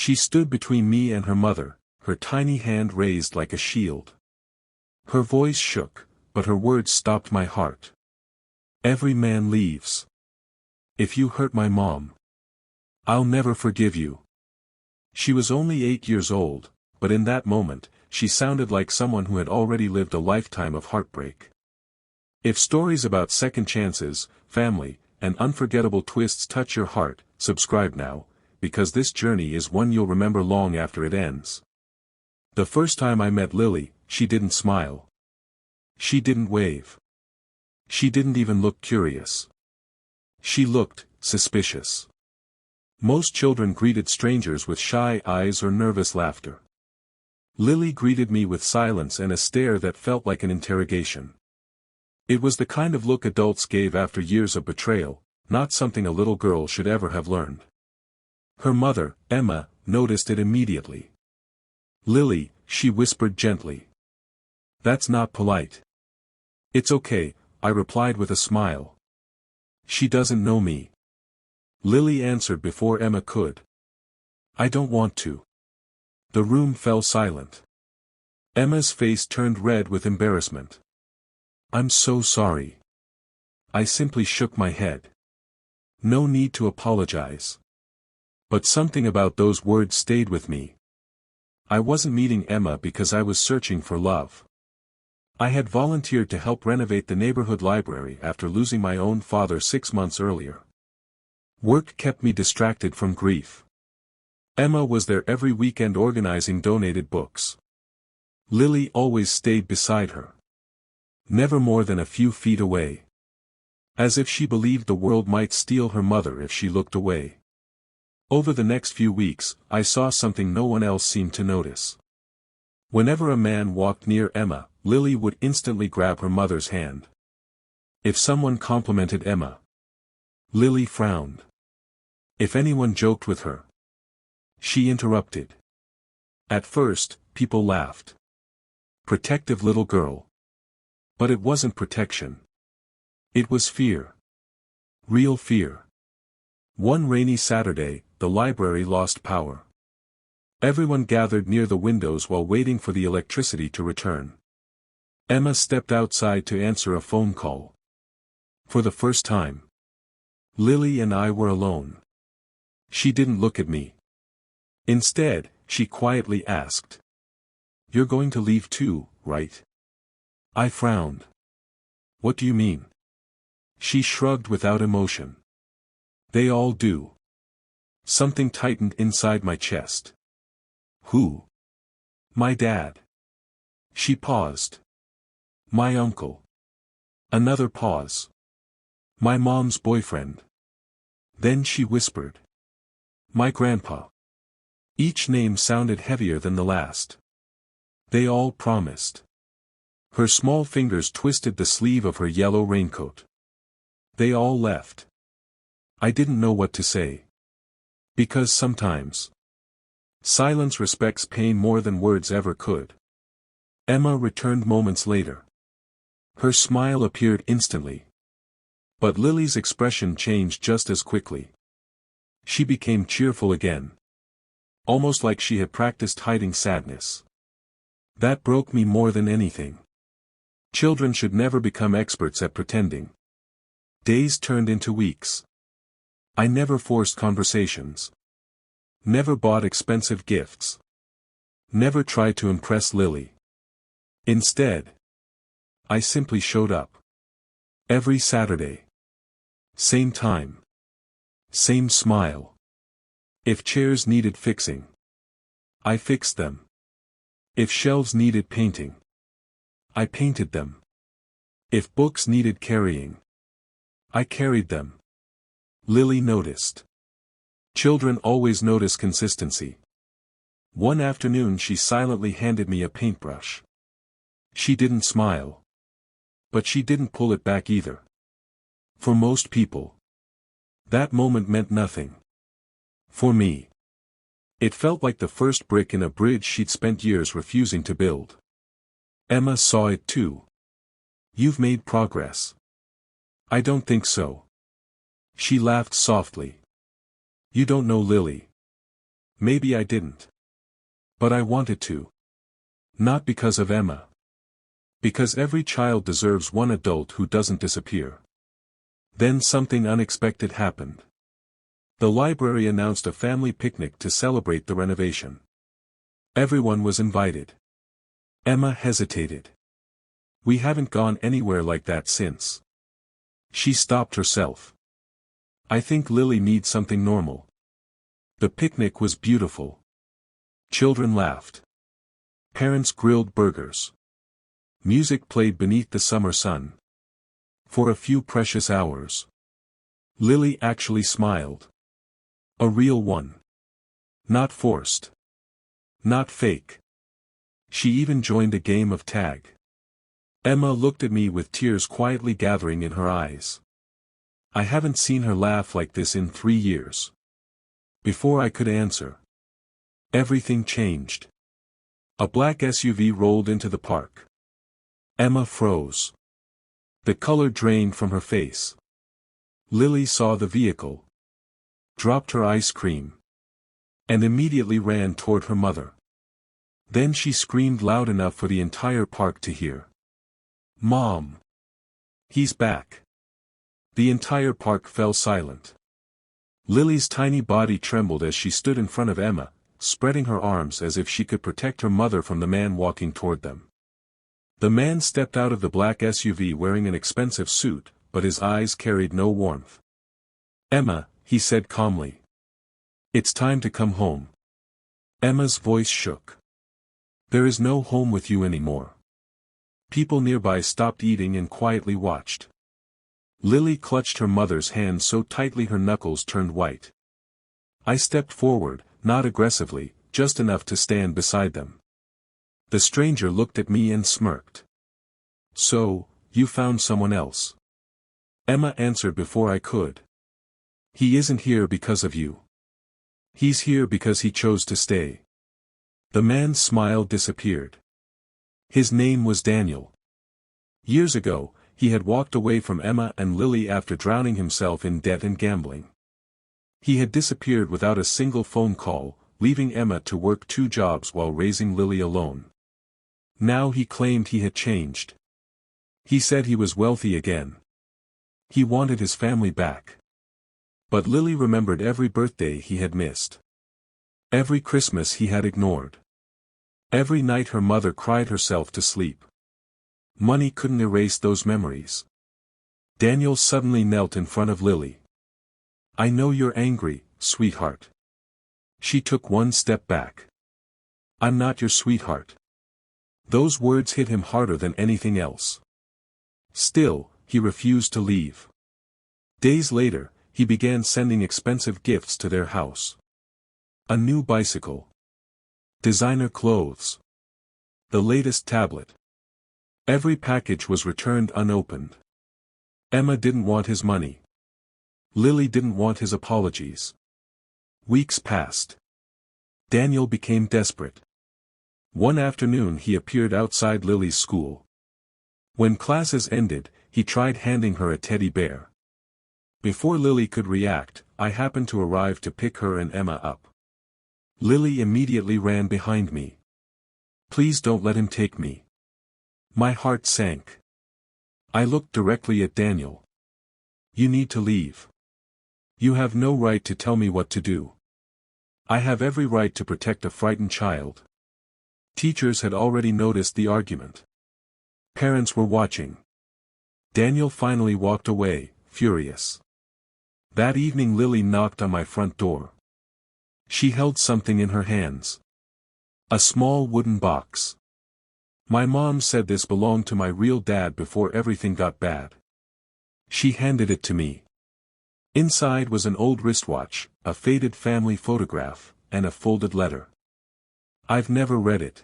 She stood between me and her mother, her tiny hand raised like a shield. Her voice shook, but her words stopped my heart. Every man leaves. If you hurt my mom, I'll never forgive you. She was only 8 years old, but in that moment, she sounded like someone who had already lived a lifetime of heartbreak. If stories about second chances, family, and unforgettable twists touch your heart, subscribe now, because this journey is one you'll remember long after it ends. The first time I met Lily, she didn't smile. She didn't wave. She didn't even look curious. She looked suspicious. Most children greeted strangers with shy eyes or nervous laughter. Lily greeted me with silence and a stare that felt like an interrogation. It was the kind of look adults gave after years of betrayal, not something a little girl should ever have learned. Her mother, Emma, noticed it immediately. "Lily," she whispered gently. "That's not polite." "It's okay," I replied with a smile. "She doesn't know me." Lily answered before Emma could. "I don't want to." The room fell silent. Emma's face turned red with embarrassment. "I'm so sorry." I simply shook my head. No need to apologize. But something about those words stayed with me. I wasn't meeting Emma because I was searching for love. I had volunteered to help renovate the neighborhood library after losing my own father 6 months earlier. Work kept me distracted from grief. Emma was there every weekend organizing donated books. Lily always stayed beside her. Never more than a few feet away. As if she believed the world might steal her mother if she looked away. Over the next few weeks, I saw something no one else seemed to notice. Whenever a man walked near Emma, Lily would instantly grab her mother's hand. If someone complimented Emma, Lily frowned. If anyone joked with her, she interrupted. At first, people laughed. Protective little girl. But it wasn't protection. It was fear. Real fear. One rainy Saturday, the library lost power. Everyone gathered near the windows while waiting for the electricity to return. Emma stepped outside to answer a phone call. For the first time, Lily and I were alone. She didn't look at me. Instead, she quietly asked, "You're going to leave too, right?" I frowned. "What do you mean?" She shrugged without emotion. "They all do." Something tightened inside my chest. "Who?" "My dad." She paused. "My uncle." Another pause. "My mom's boyfriend." Then she whispered, "My grandpa." Each name sounded heavier than the last. They all promised. Her small fingers twisted the sleeve of her yellow raincoat. They all left. I didn't know what to say. Because sometimes, silence respects pain more than words ever could. Emma returned moments later. Her smile appeared instantly. But Lily's expression changed just as quickly. She became cheerful again. Almost like she had practiced hiding sadness. That broke me more than anything. Children should never become experts at pretending. Days turned into weeks. I never forced conversations. Never bought expensive gifts. Never tried to impress Lily. Instead, I simply showed up. Every Saturday. Same time. Same smile. If chairs needed fixing, I fixed them. If shelves needed painting, I painted them. If books needed carrying, I carried them. Lily noticed. Children always notice consistency. One afternoon she silently handed me a paintbrush. She didn't smile. But she didn't pull it back either. For most people, that moment meant nothing. For me, it felt like the first brick in a bridge she'd spent years refusing to build. Emma saw it too. "You've made progress." "I don't think so." She laughed softly. "You don't know Lily. Maybe I didn't. But I wanted to. Not because of Emma. Because every child deserves one adult who doesn't disappear. Then something unexpected happened. The library announced a family picnic to celebrate the renovation. Everyone was invited. Emma hesitated. We haven't gone anywhere like that since. She stopped herself. I think Lily needs something normal. The picnic was beautiful. Children laughed. Parents grilled burgers. Music played beneath the summer sun. For a few precious hours. Lily actually smiled. A real one. Not forced. Not fake. She even joined a game of tag. Emma looked at me with tears quietly gathering in her eyes. I haven't seen her laugh like this in 3 years. Before I could answer, everything changed. A black SUV rolled into the park. Emma froze. The color drained from her face. Lily saw the vehicle, dropped her ice cream, and immediately ran toward her mother. Then she screamed loud enough for the entire park to hear. Mom! He's back! The entire park fell silent. Lily's tiny body trembled as she stood in front of Emma, spreading her arms as if she could protect her mother from the man walking toward them. The man stepped out of the black SUV wearing an expensive suit, but his eyes carried no warmth. Emma, he said calmly. It's time to come home. Emma's voice shook. There is no home with you anymore. People nearby stopped eating and quietly watched. Lily clutched her mother's hand so tightly her knuckles turned white. I stepped forward, not aggressively, just enough to stand beside them. The stranger looked at me and smirked. So, you found someone else. Emma answered before I could. He isn't here because of you. He's here because he chose to stay. The man's smile disappeared. His name was Daniel. Years ago, he had walked away from Emma and Lily after drowning himself in debt and gambling. He had disappeared without a single phone call, leaving Emma to work 2 jobs while raising Lily alone. Now he claimed he had changed. He said he was wealthy again. He wanted his family back. But Lily remembered every birthday he had missed. Every Christmas he had ignored. Every night her mother cried herself to sleep. Money couldn't erase those memories. Daniel suddenly knelt in front of Lily. I know you're angry, sweetheart. She took one step back. I'm not your sweetheart. Those words hit him harder than anything else. Still, he refused to leave. Days later, he began sending expensive gifts to their house. A new bicycle. Designer clothes. The latest tablet. Every package was returned unopened. Emma didn't want his money. Lily didn't want his apologies. Weeks passed. Daniel became desperate. One afternoon he appeared outside Lily's school. When classes ended, he tried handing her a teddy bear. Before Lily could react, I happened to arrive to pick her and Emma up. Lily immediately ran behind me. Please don't let him take me. My heart sank. I looked directly at Daniel. You need to leave. You have no right to tell me what to do. I have every right to protect a frightened child. Teachers had already noticed the argument. Parents were watching. Daniel finally walked away, furious. That evening Lily knocked on my front door. She held something in her hands. A small wooden box. My mom said this belonged to my real dad before everything got bad. She handed it to me. Inside was an old wristwatch, a faded family photograph, and a folded letter. I've never read it.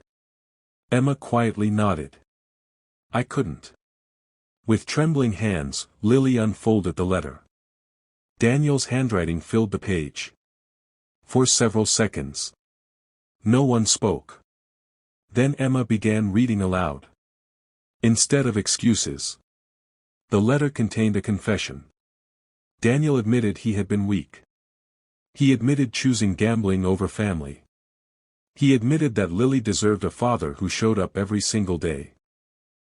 Emma quietly nodded. I couldn't. With trembling hands, Lily unfolded the letter. Daniel's handwriting filled the page. For several seconds. No one spoke. Then Emma began reading aloud. Instead of excuses. The letter contained a confession. Daniel admitted he had been weak. He admitted choosing gambling over family. He admitted that Lily deserved a father who showed up every single day.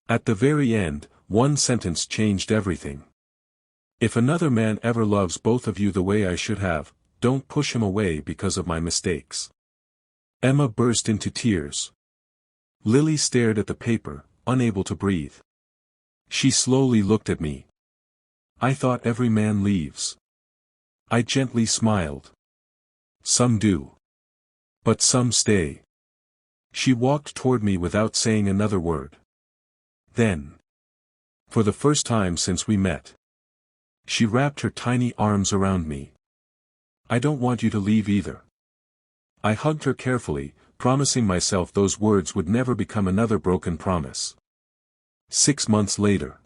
At the very end, one sentence changed everything. If another man ever loves both of you the way I should have, don't push him away because of my mistakes. Emma burst into tears. Lily stared at the paper, unable to breathe. She slowly looked at me. I thought every man leaves. I gently smiled. Some do. But some stay. She walked toward me without saying another word. Then, for the first time since we met, she wrapped her tiny arms around me. I don't want you to leave either. I hugged her carefully, promising myself those words would never become another broken promise. 6 months later,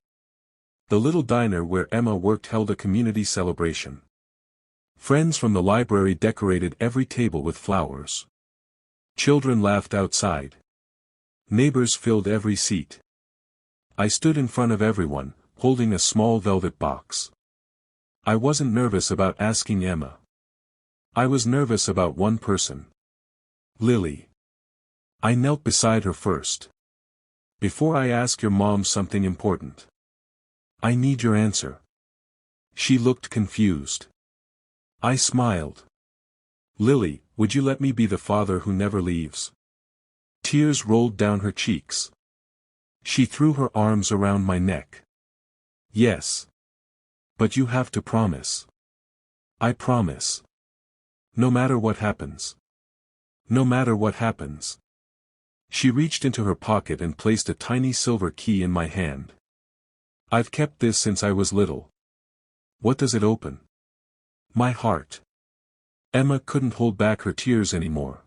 the little diner where Emma worked held a community celebration. Friends from the library decorated every table with flowers. Children laughed outside. Neighbors filled every seat. I stood in front of everyone, holding a small velvet box. I wasn't nervous about asking Emma. I was nervous about one person. Lily. I knelt beside her first. Before I ask your mom something important, I need your answer. She looked confused. I smiled. Lily, would you let me be the father who never leaves? Tears rolled down her cheeks. She threw her arms around my neck. Yes. But you have to promise. I promise. No matter what happens. No matter what happens. She reached into her pocket and placed a tiny silver key in my hand. I've kept this since I was little. What does it open? My heart. Emma couldn't hold back her tears anymore.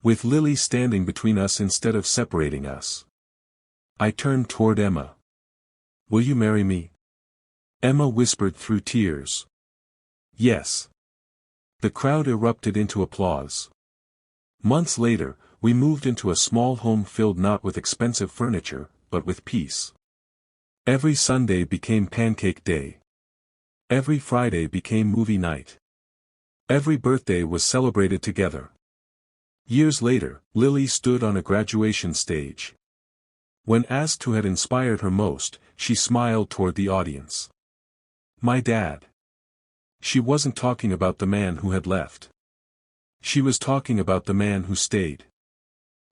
With Lily standing between us instead of separating us. I turned toward Emma. Will you marry me? Emma whispered through tears. Yes. The crowd erupted into applause. Months later, we moved into a small home filled not with expensive furniture, but with peace. Every Sunday became pancake day. Every Friday became movie night. Every birthday was celebrated together. Years later, Lily stood on a graduation stage. When asked who had inspired her most, she smiled toward the audience. My dad. She wasn't talking about the man who had left. She was talking about the man who stayed.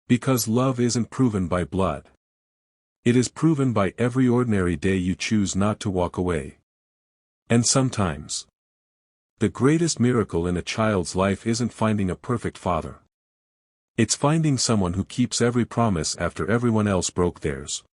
Because love isn't proven by blood. It is proven by every ordinary day you choose not to walk away. And sometimes, the greatest miracle in a child's life isn't finding a perfect father. It's finding someone who keeps every promise after everyone else broke theirs.